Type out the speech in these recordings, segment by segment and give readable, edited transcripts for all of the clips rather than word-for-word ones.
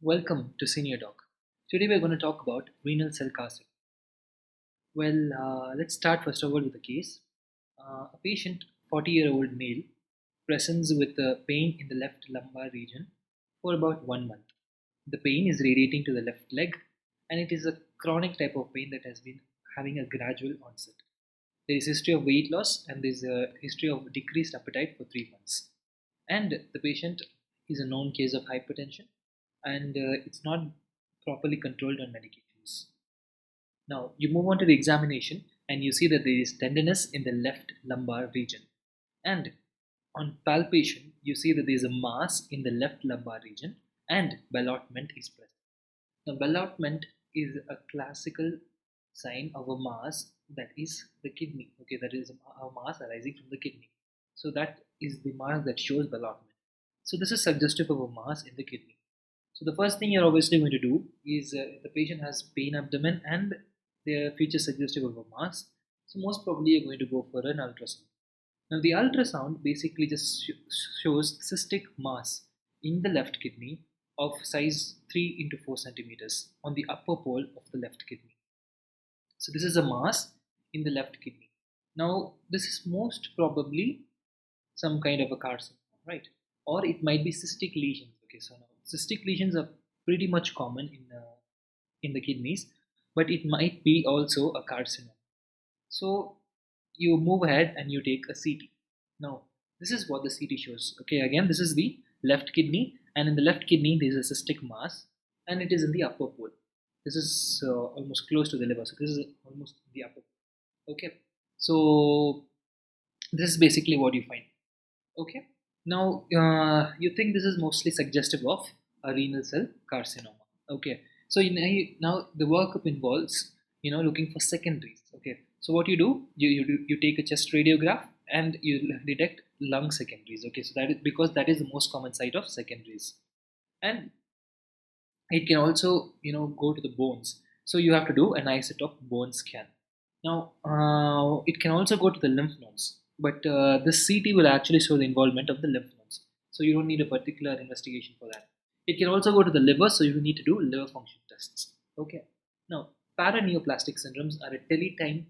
Welcome to Senior Doc. Today we're going to talk about renal cell carcinoma. Let's start first of all with the case. A patient, 40-year-old male, presents with pain in the left lumbar region for about 1 month. The pain is radiating to the left leg, and it is a chronic type of pain that has been having a gradual onset. There is history of weight loss, and there is a history of decreased appetite for 3 months. And the patient is a known case of hypertension, and it's not properly controlled on medications. Now you move on to the examination, and you see that there is tenderness in the left lumbar region, and on palpation you see that there is a mass in the left lumbar region, and ballotment is present. Now ballotment is a classical sign of a mass that is the kidney. Okay, that is a mass arising from the kidney. So that is the mass that shows ballotment. So this is suggestive of a mass in the kidney. So the first thing you're obviously going to do is the patient has pain abdomen and their feature suggestive of a mass. So most probably you're going to go for an ultrasound. Now the ultrasound basically just shows cystic mass in the left kidney of size 3 into 4 centimeters on the upper pole of the left kidney. So this is a mass in the left kidney. Now this is most probably some kind of a carcinoma, right? Or it might be cystic lesions. Okay, so now cystic lesions are pretty much common in the kidneys, but it might be also a carcinoma. So you move ahead and you take a CT. Now this is what the CT shows. Okay, again this is the left kidney, and in the left kidney there is a cystic mass, and it is in the upper pole. This is almost close to the liver, so this is almost the upper pole. Okay, so this is basically what you find. Okay. Now, you think this is mostly suggestive of a renal cell carcinoma. Okay. So now the workup involves, looking for secondaries. Okay. So what you do, you take a chest radiograph and you detect lung secondaries. Okay. So that is because that is the most common site of secondaries, and it can also, go to the bones. So you have to do an isotope bone scan. Now, it can also go to the lymph nodes, but the CT will actually show the involvement of the lymph nodes. So you don't need a particular investigation for that. It can also go to the liver, so you need to do liver function tests. Okay. Now, paraneoplastic syndromes are a teletime,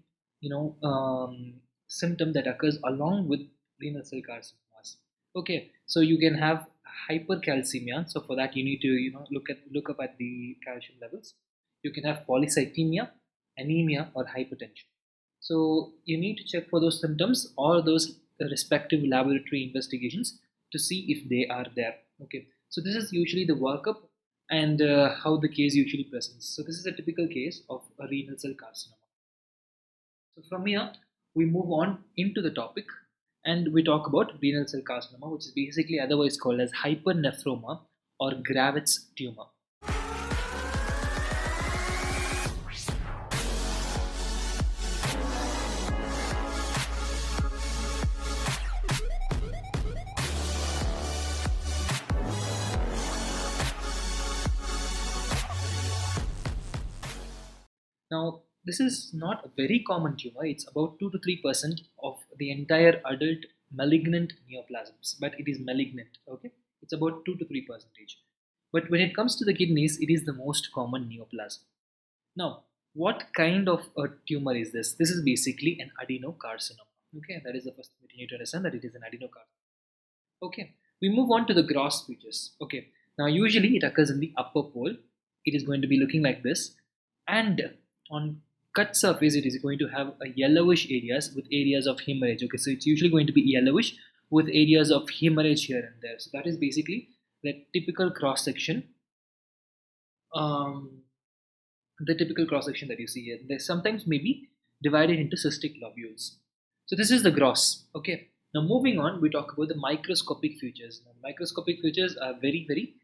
symptom that occurs along with renal cell carcinomas. Okay. So you can have hypercalcemia. So for that, you need to, look up at the calcium levels. You can have polycythemia, anemia, or hypertension. So you need to check for those symptoms or those respective laboratory investigations to see if they are there. Okay, so this is usually the workup and how the case usually presents. So this is a typical case of a renal cell carcinoma. So from here we move on into the topic and we talk about renal cell carcinoma, which is basically otherwise called as hypernephroma or Gravet's tumor. Now, this is not a very common tumor. It's about 2 to 3% of the entire adult malignant neoplasms, but it is malignant. Okay, it's about 2 to 3 percentage. But when it comes to the kidneys, it is the most common neoplasm. Now, what kind of a tumor is this? This is basically an adenocarcinoma. Okay, that is the first thing you need to understand, that it is an adenocarcinoma. Okay, we move on to the gross features. Okay, now usually it occurs in the upper pole. It is going to be looking like this, and on cut surface it is going to have a yellowish areas with areas of hemorrhage. Okay, so it's usually going to be yellowish with areas of hemorrhage here and there. So that is basically the typical cross section. Um, the typical cross section that you see here. They sometimes may be divided into cystic lobules. So this is the gross. Okay. Now moving on, we talk about the microscopic features. Now, microscopic features are very, very,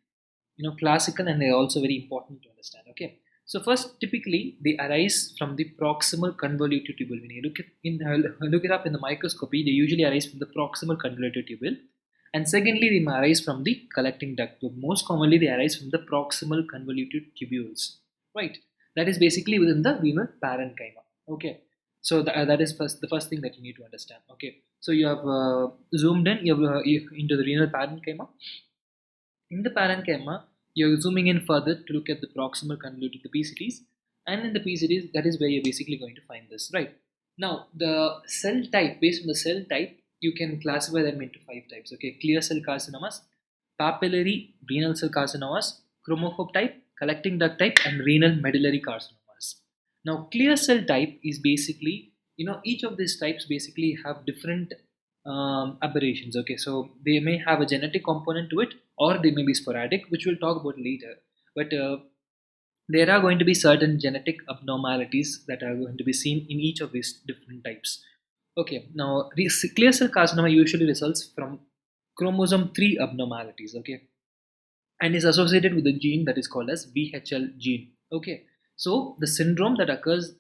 classical, and they're also very important to understand. Okay. So first, typically they arise from the proximal convoluted tubule. When you look it up in the microscopy, they usually arise from the proximal convoluted tubule. And secondly, they may arise from the collecting duct. So most commonly, they arise from the proximal convoluted tubules. Right. That is basically within the renal parenchyma. Okay. So that is the first thing that you need to understand. Okay. So you have zoomed in into the renal parenchyma. In the parenchyma, You're zooming in further to look at the proximal convoluted the PCTs, and in the PCTs, that is where you're basically going to find this, right? Now, the cell type, based on the cell type, you can classify them into five types. Okay, clear cell carcinomas, papillary renal cell carcinomas, chromophobe type, collecting duct type, and renal medullary carcinomas. Now, clear cell type is basically, each of these types basically have different aberrations. Okay, so they may have a genetic component to it, or they may be sporadic, which we'll talk about later. But there are going to be certain genetic abnormalities that are going to be seen in each of these different types. Okay, now this clear cell carcinoma usually results from chromosome 3 abnormalities. Okay, and is associated with a gene that is called as VHL gene. Okay, so the syndrome that occurs,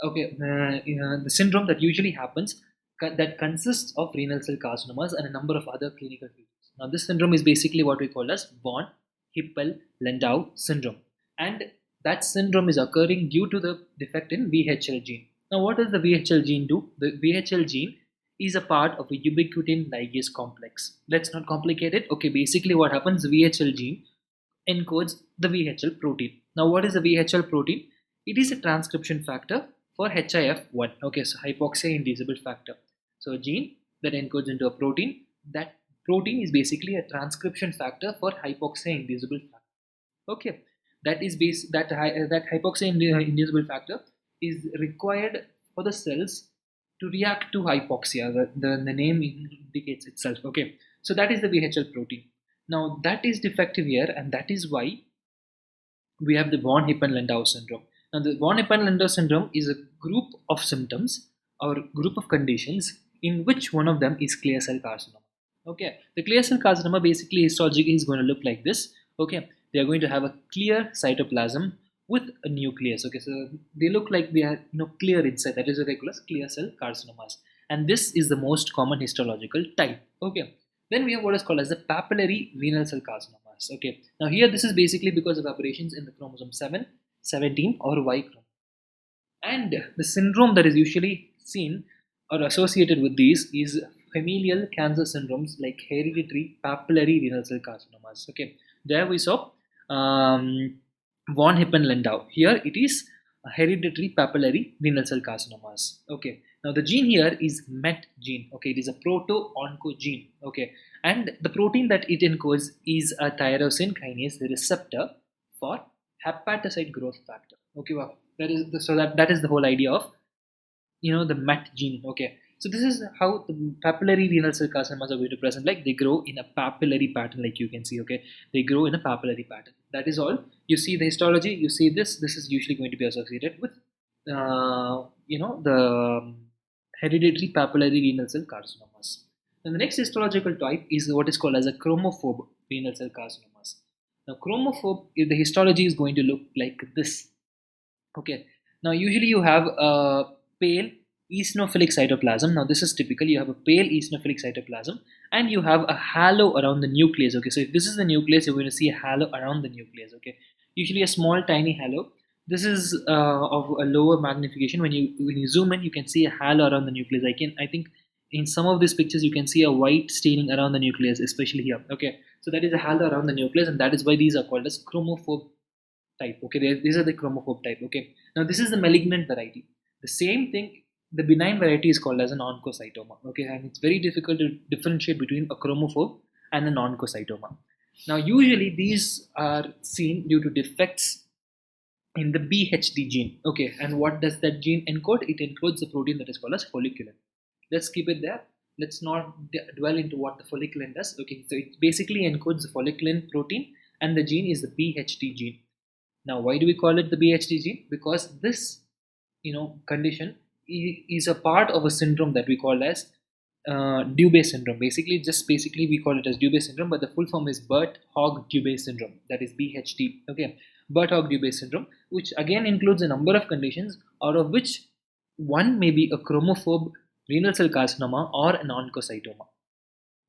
okay, the syndrome that usually happens that consists of renal cell carcinomas and a number of other clinical features. Now, this syndrome is basically what we call as von Hippel-Lindau syndrome, and that syndrome is occurring due to the defect in VHL gene. Now, what does the VHL gene do? The VHL gene is a part of a ubiquitin ligase complex. Let's not complicate it. Okay, basically what happens, the VHL gene encodes the VHL protein. Now, what is the VHL protein? It is a transcription factor for HIF1. Okay, so hypoxia inducible factor. So a gene that encodes into a protein, that protein is basically a transcription factor for hypoxia inducible factor. Okay, that is that hypoxia inducible factor is required for the cells to react to hypoxia. The name indicates itself. Okay, so that is the VHL protein. Now that is defective here, and that is why we have the von Hippel-Lindau syndrome. Now, the von Hippel-Lindau syndrome is a group of symptoms or group of conditions in which one of them is clear cell carcinoma. Okay, the clear cell carcinoma basically histologically is going to look like this. Okay, they are going to have a clear cytoplasm with a nucleus. Okay, so they look like they are clear inside. That is what they call as clear cell carcinomas, and this is the most common histological type. Okay, then we have what is called as the papillary renal cell carcinomas. Okay, now here this is basically because of aberrations in the chromosome 7, 17, or Y chromosome. And the syndrome that is usually seen or associated with these is familial cancer syndromes like hereditary papillary renal cell carcinomas. Okay, there we saw von Hippel-Lindau. Here it is hereditary papillary renal cell carcinomas. Okay, now the gene here is MET gene. Okay, it is a proto-oncogene. Okay, and the protein that it encodes is a tyrosine kinase receptor for hepatocyte growth factor. Okay, wow. That is the whole idea of the MET gene. Okay, so this is how the papillary renal cell carcinomas are going to present. Like they grow in a papillary pattern, like you can see. Okay, they grow in a papillary pattern. That is all. You see the histology. You see this. This is usually going to be associated with the hereditary papillary renal cell carcinomas. And the next histological type is what is called as a chromophobe renal cell carcinomas. Now, chromophobe, the histology is going to look like this. Okay, now usually you have a pale eosinophilic cytoplasm. Now this is typical. You have a pale eosinophilic cytoplasm, and you have a halo around the nucleus. Okay, so if this is the nucleus, you're going to see a halo around the nucleus. Okay, usually a small tiny halo. This is of a lower magnification. When you zoom in, you can see a halo around the nucleus. I think in some of these pictures you can see a white staining around the nucleus, especially here. Okay, so that is a halo around the nucleus, and that is why these are called as chromophobe type. Okay, these are the chromophobe type. Okay, now this is the malignant variety. The same thing, the benign variety is called as an oncocytoma. Okay, and it's very difficult to differentiate between a chromophobe and an oncocytoma. Now usually these are seen due to defects in the BHD gene. Okay, and what does that gene encode? It encodes the protein that is called as folliculin. Let's keep it there. Let's not dwell into what the folliculin does. Okay, so it basically encodes the folliculin protein, and the gene is the BHD gene. Now, why do we call it the BHD gene? Because this, condition is a part of a syndrome that we call as Dubé syndrome. Basically we call it as Dubé syndrome, but the full form is Birt-Hogg-Dubé syndrome. That is BHD. Okay, Birt-Hogg-Dubé syndrome, which again includes a number of conditions, out of which one may be a chromophobe renal cell carcinoma or an oncocytoma.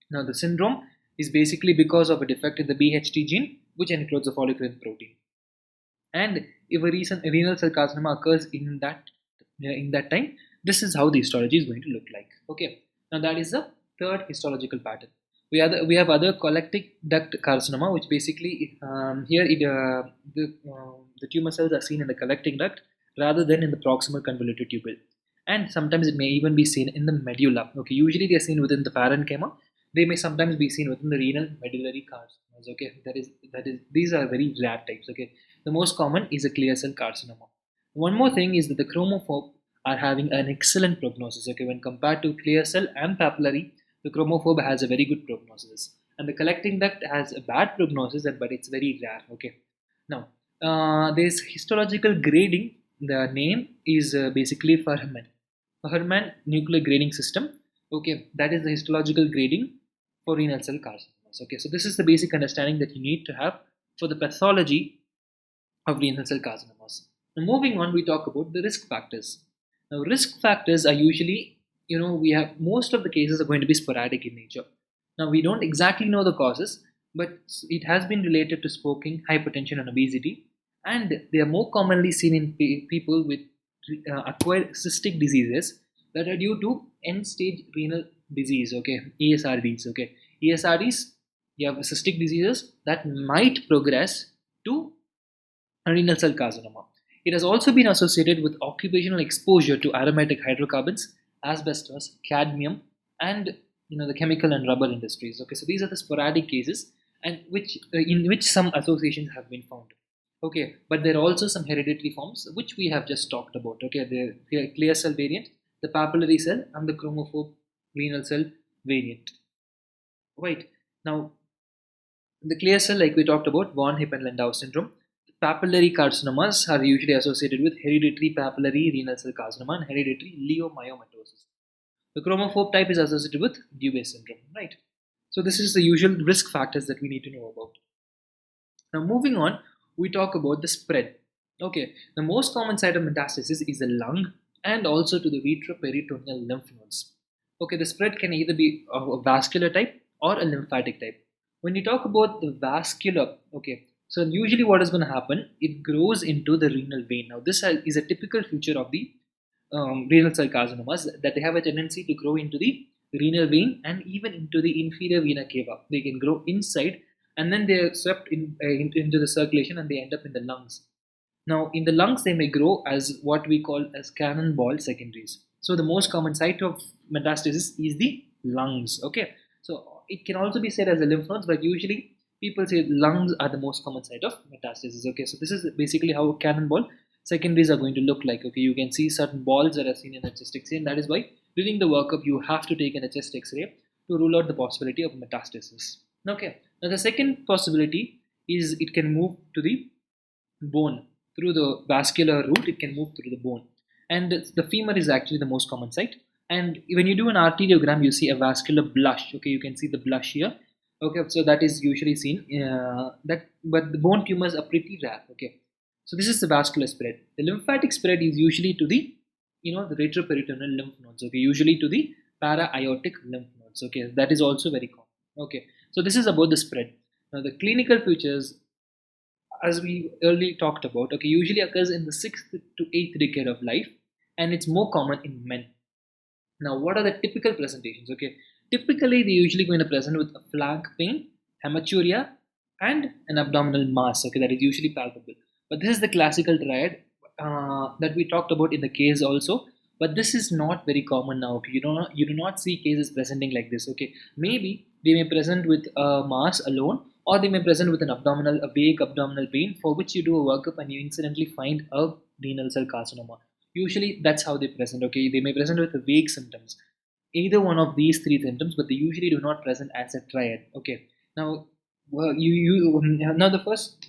Now, the syndrome is basically because of a defect in the BHD gene, which encodes the folliculin protein. And if a renal cell carcinoma occurs in that time, this is how the histology is going to look like. Okay, now that is the third histological pattern. We have other collecting duct carcinoma, which basically here the tumor cells are seen in the collecting duct rather than in the proximal convoluted tubule, and sometimes it may even be seen in the medulla. Okay, usually they are seen within the parenchyma. They may sometimes be seen within the renal medullary carcinomas. Okay, that is these are very rare types. Okay, the most common is a clear cell carcinoma. One more thing is that the chromophobe are having an excellent prognosis. Okay, when compared to clear cell and papillary, the chromophobe has a very good prognosis, and the collecting duct has a bad prognosis, but it's very rare. Okay, now there's histological grading. The name is basically Fuhrman nuclear grading system. Okay, that is the histological grading for renal cell carcinomas. Okay, so this is the basic understanding that you need to have for the pathology of renal cell carcinomas. Now, moving on, we talk about the risk factors. Now, risk factors are usually, we have most of the cases are going to be sporadic in nature. Now, we don't exactly know the causes, but it has been related to smoking, hypertension, and obesity, and they are more commonly seen in people with acquired cystic diseases that are due to end-stage renal disease. Okay, ESRDs. Okay, ESRDs. You have cystic diseases that might progress to renal cell carcinoma. It has also been associated with occupational exposure to aromatic hydrocarbons, asbestos, cadmium, and the chemical and rubber industries. Okay, so these are the sporadic cases, and which in which some associations have been found. Okay, but there are also some hereditary forms which we have just talked about. Okay, the clear cell variant, the papillary cell, and the chromophobe renal cell variant. Right now, the clear cell, like we talked about, von Hippel-Lindau syndrome. Papillary carcinomas are usually associated with hereditary papillary renal cell carcinoma and hereditary leiomyomatosis. The chromophobe type is associated with Dubé syndrome, right? So this is the usual risk factors that we need to know about. Now moving on, we talk about the spread. Okay, the most common site of metastasis is the lung and also to the retroperitoneal lymph nodes. Okay, the spread can either be of a vascular type or a lymphatic type. When you talk about the vascular, okay, so usually what is going to happen, it grows into the renal vein. Now this is a typical feature of the renal cell carcinomas, that they have a tendency to grow into the renal vein and even into the inferior vena cava. They can grow inside, and then they are swept into the circulation and they end up in the lungs. Now, in the lungs, they may grow as what we call as cannonball secondaries. So, the most common site of metastasis is the lungs. Okay, so it can also be said as the lymph nodes, but usually people say lungs are the most common site of metastasis. Okay, so this is basically how cannonball secondaries are going to look like. Okay, you can see certain balls that are seen in the chest X-ray, and that is why during the workup you have to take a chest X-ray to rule out the possibility of metastasis. Okay, now the second possibility is it can move to the bone through the vascular route. It can move through the bone, and the femur is actually the most common site. And when you do an arteriogram, you see a vascular blush. Okay, you can see the blush here. Okay, so that is usually seen. But the bone tumors are pretty rare. Okay, so this is the vascular spread. The lymphatic spread is usually to the the retroperitoneal lymph nodes. Okay, usually to the para-aortic lymph nodes. Okay, that is also very common. Okay, so this is about the spread. Now the clinical features, as we earlier talked about, okay, usually occurs in the 6th to 8th decade of life, and it's more common in men. Now, what are the typical presentations? Okay, typically they're usually going to present with a flank pain, hematuria, and an abdominal mass. Okay, that is usually palpable. But this is the classical triad that we talked about in the case also. But this is not very common now. Okay, you do not see cases presenting like this. Okay, maybe they may present with a mass alone, or they may present with a vague abdominal pain for which you do a workup and you incidentally find a renal cell carcinoma. Usually that's how they present. Okay, they may present with vague symptoms, either one of these three symptoms, but they usually do not present as a triad. Okay, now now the first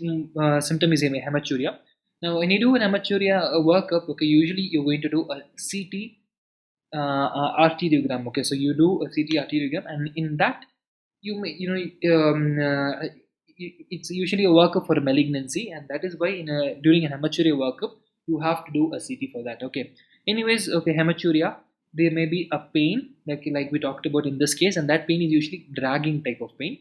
symptom is hematuria. Now when you do an hematuria workup, okay, usually you're going to do a CT arteriogram. Okay, so you do a CT arteriogram, and in that you may it's usually a workup for a malignancy, and that is why during an hematuria workup you have to do a CT for that. Okay, anyways, okay, hematuria, there may be a pain like we talked about in this case, and that pain is usually dragging type of pain,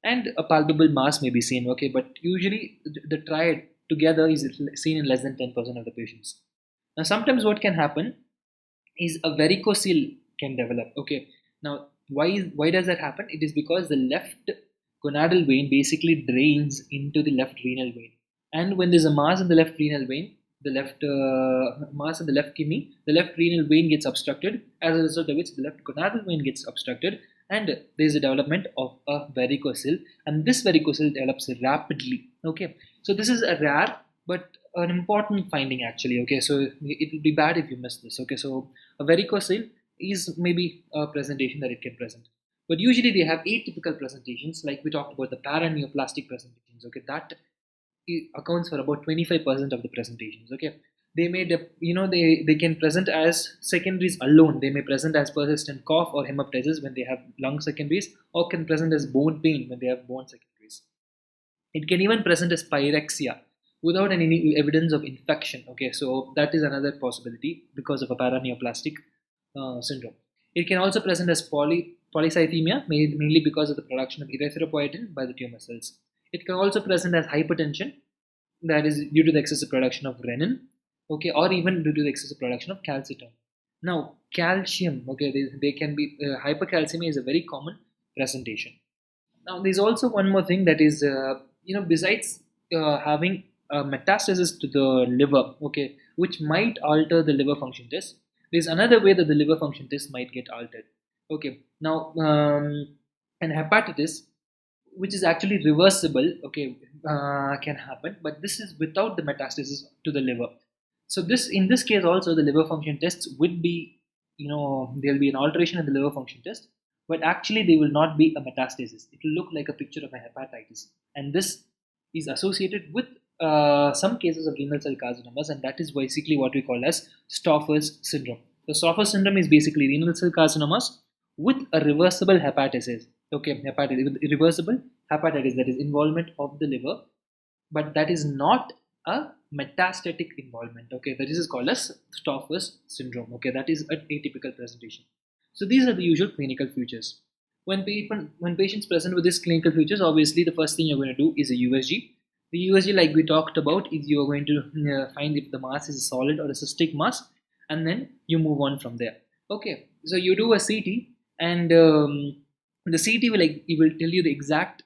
and a palpable mass may be seen. Okay, but usually the triad together is seen in less than 10% of the patients. Now sometimes what can happen is a varicocele can develop. Okay, now Why does that happen? It is because the left gonadal vein basically drains into the left renal vein, and when there's a mass in the left renal vein, the left mass in the left kidney, the left renal vein gets obstructed, as a result of which the left gonadal vein gets obstructed, and there's a development of a varicocele, and this varicocele develops rapidly. Okay, so this is a rare but an important finding actually. Okay, so it will be bad if you miss this. Okay, so a varicocele is maybe a presentation that it can present, but usually they have atypical presentations, like we talked about the paraneoplastic presentations. Okay, that accounts for about 25% of the presentations. Okay, they may they can present as secondaries alone. They may present as persistent cough or hemoptysis when they have lung secondaries, or can present as bone pain when they have bone secondaries. It can even present as pyrexia without any evidence of infection. Okay, so that is another possibility because of a paraneoplastic syndrome. It can also present as polycythemia, mainly because of the production of erythropoietin by the tumor cells. It can also present as hypertension, that is due to the excessive production of renin, okay, or even due to the excessive production of calcitone. Now, calcium, okay, they can be hypercalcemia is a very common presentation. Now, there's also one more thing that is, besides having metastasis to the liver, okay, which might alter the liver function test, there's another way that the liver function test might get altered. Okay, now, and hepatitis, which is actually reversible, okay, can happen, but this is without the metastasis to the liver. So this, in this case also, the liver function tests would be, there'll be an alteration in the liver function test, but actually they will not be a metastasis. It will look like a picture of a hepatitis, and this is associated with some cases of renal cell carcinomas, and that is basically what we call as Stoffer's syndrome. The Stoffer syndrome is basically renal cell carcinomas with a reversible hepatitis. Okay, hepatitis with reversible hepatitis, that is involvement of the liver, but that is not a metastatic involvement. Okay, that is called as Stoffer's syndrome. Okay, that is an atypical presentation. So these are the usual clinical features. When patients present with these clinical features, obviously the first thing you're going to do is a USG. The USG, like we talked about, is you're going to find if the mass is a solid or a cystic mass, and then you move on from there. Okay, so you do a CT, and the CT will, like, it will tell you the exact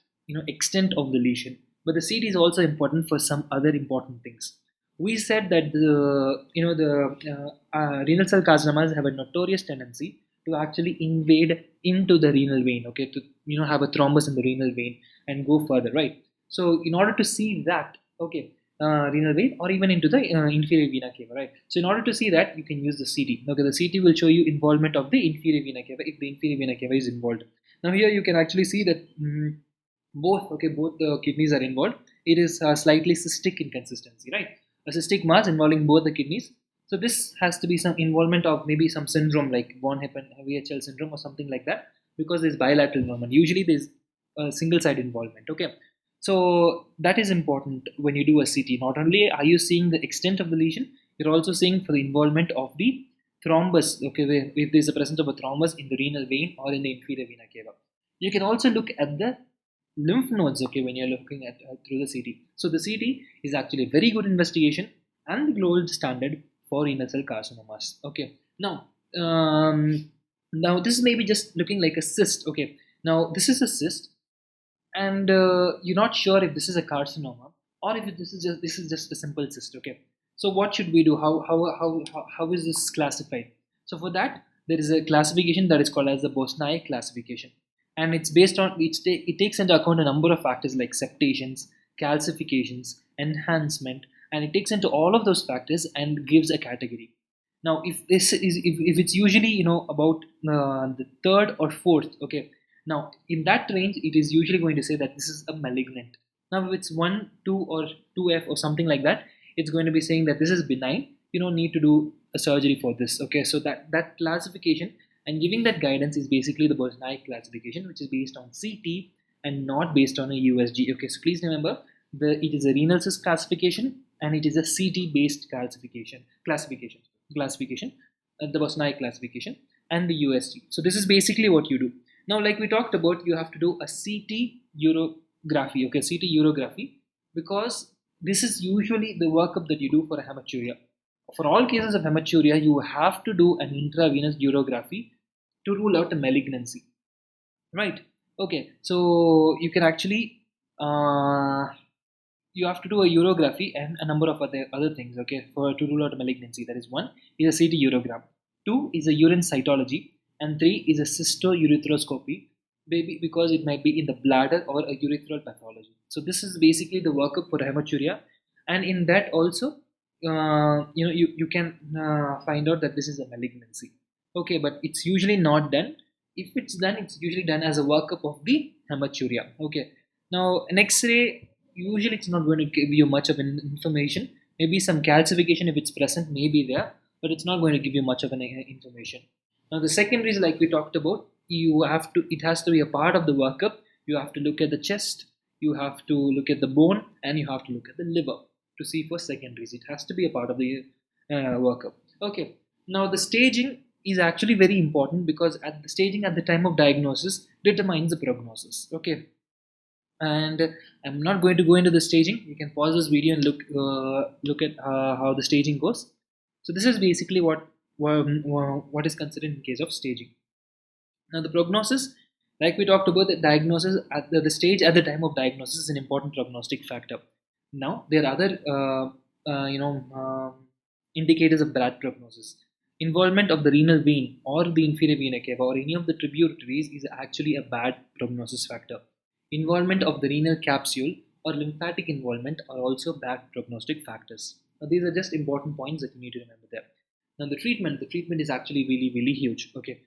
extent of the lesion. But the CT is also important for some other important things. We said that the renal cell carcinomas have a notorious tendency to actually invade into the renal vein. Okay, to have a thrombus in the renal vein and go further, right? So in order to see that, okay, renal vein or even into the inferior vena cava, right? So in order to see that, you can use the CT. Okay, the CT will show you involvement of the inferior vena cava if the inferior vena cava is involved. Now here you can actually see that both the kidneys are involved. It is slightly cystic in consistency, right? A cystic mass involving both the kidneys. So this has to be some involvement of maybe some syndrome like von Hippel VHL syndrome or something like that, because there's bilateral involvement. Usually there's a single side involvement. Okay, so that is important when you do a CT. Not only are you seeing the extent of the lesion, you're also seeing for the involvement of the thrombus. Okay, if there's a presence of a thrombus in the renal vein or in the inferior vena cava. You can also look at the lymph nodes, okay, when you're looking at through the CT. So the CT is actually a very good investigation and the gold standard for renal cell carcinomas. Okay, now this may be just looking like a cyst. Okay, now this is a cyst, and you're not sure if this is a carcinoma or if this is just a simple cyst. Okay, so what should we do? How is this classified? So for that, there is a classification that is called as the Bosniak classification, and it's based on it takes into account a number of factors like septations, calcifications, enhancement, and it takes into all of those factors and gives a category. Now if it's usually about the third or fourth, okay, now in that range it is usually going to say that this is a malignant. Now if it's 1 2 or 2F or something like that, it's going to be saying that this is benign, you don't need to do a surgery for this. Okay, so that classification and giving that guidance is basically the Bosniak classification, which is based on CT and not based on a USG. Okay, so please remember, it is a renal cyst classification and it is a CT based classification, the Bosniak classification and the USG. So this is basically what you do. Now, like we talked about, you have to do a CT urography. Okay, CT urography, because this is usually the workup that you do for a hematuria. For all cases of hematuria, you have to do an intravenous urography to rule out a malignancy. right? Okay, so you can actually uh, you have to do a urography and a number of other things, okay, for to rule out malignancy. That is, one is a CT urogram, two is a urine cytology, and three is a cystourethropy, maybe because it might be in the bladder or a urethral pathology. So this is basically the workup for hematuria, and in that also, you can find out that this is a malignancy. Okay, but it's usually not done. If it's done, it's usually done as a workup of the hematuria. Okay, now an X-ray, usually it's not going to give you much of an information. Maybe some calcification, if it's present, may be there, but it's not going to give you much of an information. Now the secondaries, like we talked about, it has to be a part of the workup. You have to look at the chest, you have to look at the bone, and you have to look at the liver to see for secondaries. It has to be a part of the workup. Okay, now the staging is actually very important, because at the staging at the time of diagnosis determines the prognosis. Okay, and I'm not going to go into the staging. You can pause this video and look at how the staging goes. So this is basically what is considered in case of staging. Now the prognosis, like we talked about, the diagnosis at the stage at the time of diagnosis is an important prognostic factor. Now there are other indicators of bad prognosis. Involvement of the renal vein or the inferior vena cava or any of the tributaries is actually a bad prognosis factor. Involvement of the renal capsule or lymphatic involvement are also bad prognostic factors. Now these are just important points that you need to remember there. Now the treatment is actually really, really huge. Okay,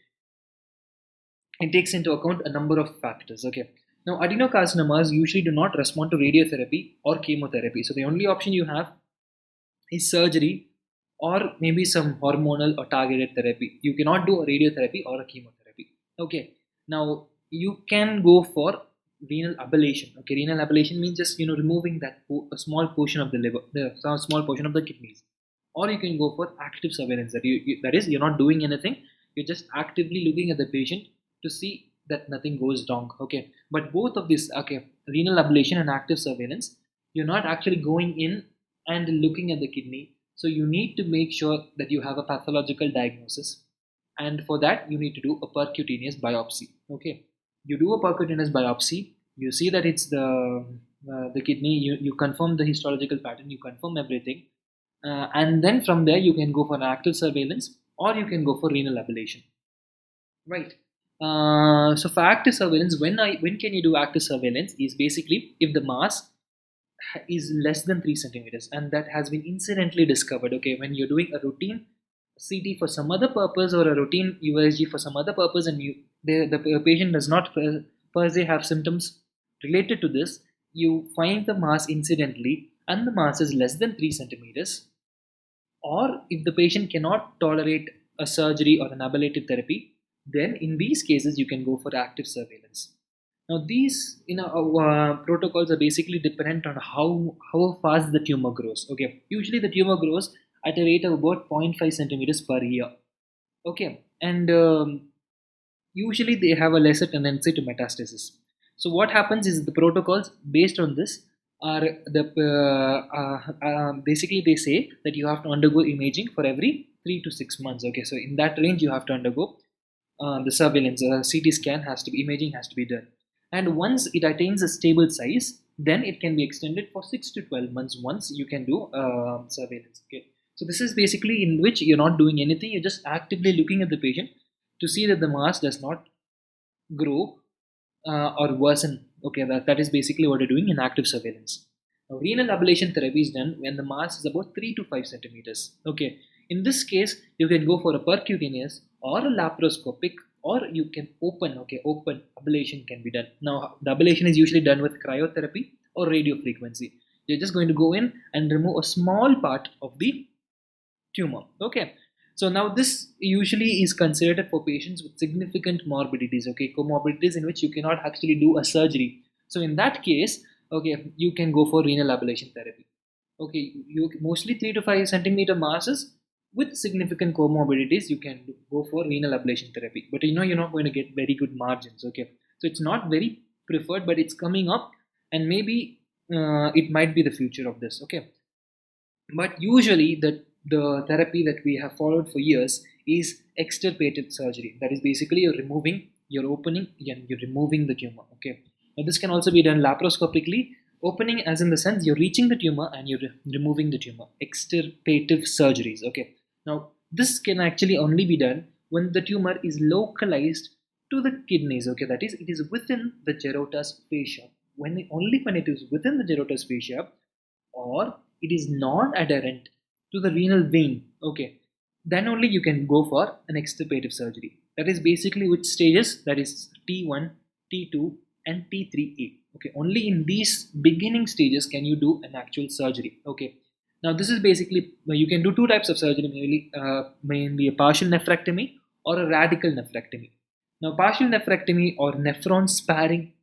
it takes into account a number of factors. Okay, now adenocarcinomas usually do not respond to radiotherapy or chemotherapy, so the only option you have is surgery or maybe some hormonal or targeted therapy. You cannot do a radiotherapy or a chemotherapy. Okay, now you can go for renal ablation. Okay, renal ablation means just removing a small portion of the liver, the small portion of the kidneys. Or you can go for active surveillance, that is, you're not doing anything, you're just actively looking at the patient to see that nothing goes wrong. Okay, but both of these, okay, renal ablation and active surveillance, you're not actually going in and looking at the kidney. So you need to make sure that you have a pathological diagnosis, and for that you need to do a percutaneous biopsy. Okay, you do a percutaneous biopsy, you see that it's the kidney, you confirm the histological pattern, you confirm everything, and then from there you can go for an active surveillance or you can go for renal ablation, right? So for active surveillance, when can you do active surveillance is basically if the mass is less than 3 centimeters, and that has been incidentally discovered. Okay, when you're doing a routine CT for some other purpose or a routine USG for some other purpose, and the patient does not per se have symptoms related to this, you find the mass incidentally and the mass is less than 3 centimeters, or if the patient cannot tolerate a surgery or an ablative therapy, then in these cases you can go for active surveillance. Now these protocols are basically dependent on how fast the tumor grows. Okay, usually the tumor grows at a rate of about zero point 0.5 centimeters per year. Okay, and usually they have a lesser tendency to metastasis. So what happens is the protocols based on this are basically they say that you have to undergo imaging for every 3 to 6 months. Okay, so in that range you have to undergo the surveillance. CT scan has to be, imaging has to be done, and once it attains a stable size, then it can be extended for 6 to 12 months once you can do surveillance. Okay, so this is basically in which you're not doing anything, you're just actively looking at the patient to see that the mass does not grow or worsen. Okay, that is basically what you're doing in active surveillance. Now, renal ablation therapy is done when the mass is about 3 to 5 centimeters. Okay, in this case, you can go for a percutaneous or a laparoscopic, or you can open. Okay, open ablation can be done. Now, the ablation is usually done with cryotherapy or radiofrequency. You're just going to go in and remove a small part of the tumor. Okay, so now this usually is considered for patients with significant morbidities. Okay, comorbidities in which you cannot actually do a surgery. So in that case, okay, you can go for renal ablation therapy. Okay, you mostly 3 to 5 centimeter masses with significant comorbidities, you can go for renal ablation therapy, but you're not going to get very good margins. Okay, so it's not very preferred, but it's coming up, and maybe it might be the future of this. Okay, but usually the therapy that we have followed for years is extirpative surgery. That is basically you're removing you're opening and you're removing the tumor. Okay, now this can also be done laparoscopically. Opening, as in the sense you're reaching the tumor and you're removing the tumor. Extirpative surgeries. Okay, now this can actually only be done when the tumor is localized to the kidneys. Okay, that is, it is within the Gerota's fascia. Only when it is within the Gerota's fascia, or it is non-adherent to the renal vein. Okay, then only you can go for an extirpative surgery. That is basically which stages, that is T1, T2 and T3A. Okay, only in these beginning stages can you do an actual surgery. Okay, now this is basically, you can do two types of surgery, mainly a partial nephrectomy or a radical nephrectomy. Now partial nephrectomy or nephron sparing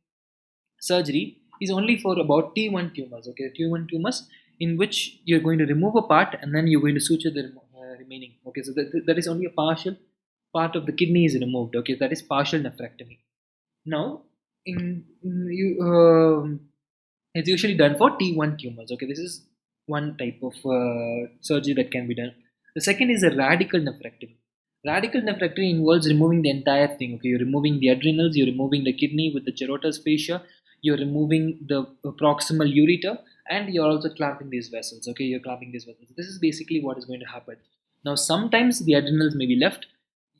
surgery is only for about T1 tumors. Okay, T1 tumors in which you're going to remove a part and then you're going to suture the remaining. Okay, so that is only a partial part of the kidney is removed. Okay, that is partial nephrectomy. Now, it's usually done for T1 tumors. Okay, this is one type of surgery that can be done. The second is a radical nephrectomy. Radical nephrectomy involves removing the entire thing. Okay, you're removing the adrenals, you're removing the kidney with the Gerota's fascia, you're removing the proximal ureter, and you're also clamping these vessels. Okay, you're clamping these vessels. This is basically what is going to happen. Now, sometimes the adrenals may be left.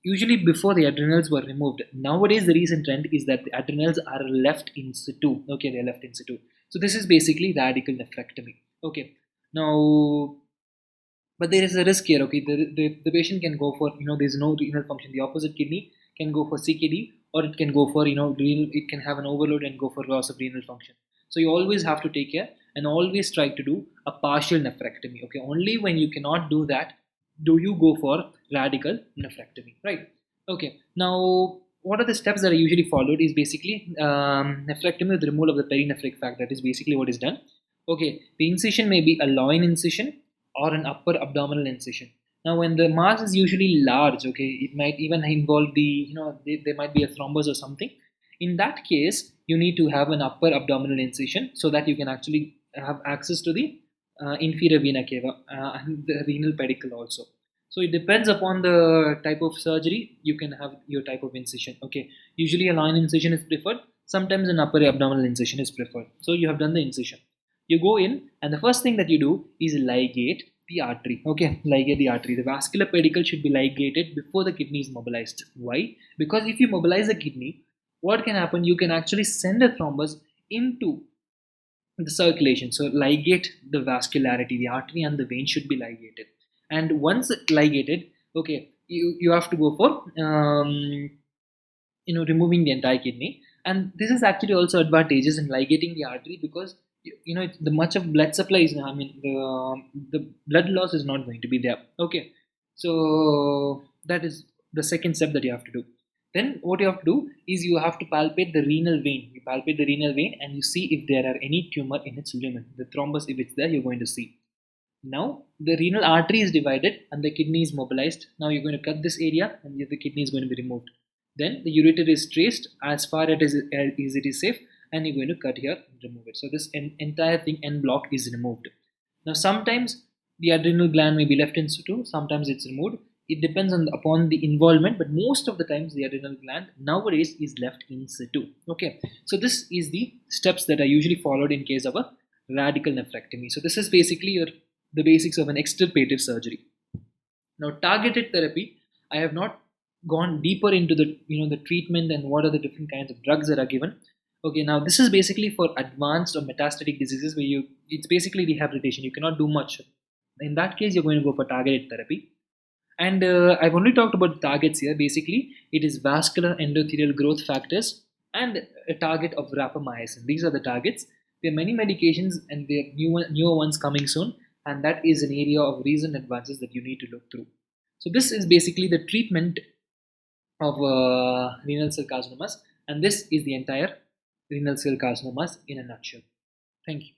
Usually, before the adrenals were removed. Nowadays, the recent trend is that the adrenals are left in situ. Okay, they're left in situ. So this is basically radical nephrectomy. Okay, now, but there is a risk here. Okay, the patient can go for, there's no renal function. The opposite kidney can go for CKD, or it can go for, renal. It can have an overload and go for loss of renal function. So you always have to take care and always try to do a partial nephrectomy. Okay, only when you cannot do that do you go for radical nephrectomy, right? Okay, now what are the steps that are usually followed is basically nephrectomy with removal of the perinephric sac. That is basically what is done. Okay, the incision may be a loin incision or an upper abdominal incision. Now, when the mass is usually large, okay, it might even involve there might be a thrombus or something. In that case, you need to have an upper abdominal incision so that you can actually have access to the inferior vena cava and the renal pedicle also. So it depends upon the type of surgery. You can have your type of incision. Okay, usually a loin incision is preferred. Sometimes an upper abdominal incision is preferred. So you have done the incision. You go in, and the first thing that you do is ligate the artery. Okay, ligate the artery. The vascular pedicle should be ligated before the kidney is mobilized. Why? Because if you mobilize the kidney, what can happen? You can actually send a thrombus into the circulation. So ligate the vascularity. The artery and the vein should be ligated. And once ligated, okay, you have to go for removing the entire kidney. And this is actually also advantageous in ligating the artery because the much of blood supply is, the blood loss is not going to be there. Okay, so that is the second step that you have to do. Then what you have to do is you have to palpate the renal vein. You palpate the renal vein and you see if there are any tumor in its lumen. The thrombus, if it's there, you're going to see. Now the renal artery is divided and the kidney is mobilized. Now you're going to cut this area and the kidney is going to be removed. Then the ureter is traced as far as it is safe, and you're going to cut here and remove it. So this entire thing, end block, is removed. Now sometimes the adrenal gland may be left in situ, sometimes it's removed. It depends upon the involvement, but most of the times the adrenal gland nowadays is left in situ. Okay, so this is the steps that are usually followed in case of a radical nephrectomy. So this is basically the basics of an extirpative surgery. Now targeted therapy, I have not gone deeper into the treatment and what are the different kinds of drugs that are given. Okay, now this is basically for advanced or metastatic diseases where it's basically rehabilitation. You cannot do much. In that case, you're going to go for targeted therapy. And I've only talked about the targets here. Basically, it is vascular endothelial growth factors and a target of rapamycin. These are the targets. There are many medications and there are newer ones coming soon. And that is an area of recent advances that you need to look through. So this is basically the treatment of renal cell carcinomas, and this is the entire renal cell carcinomas in a nutshell. Thank you.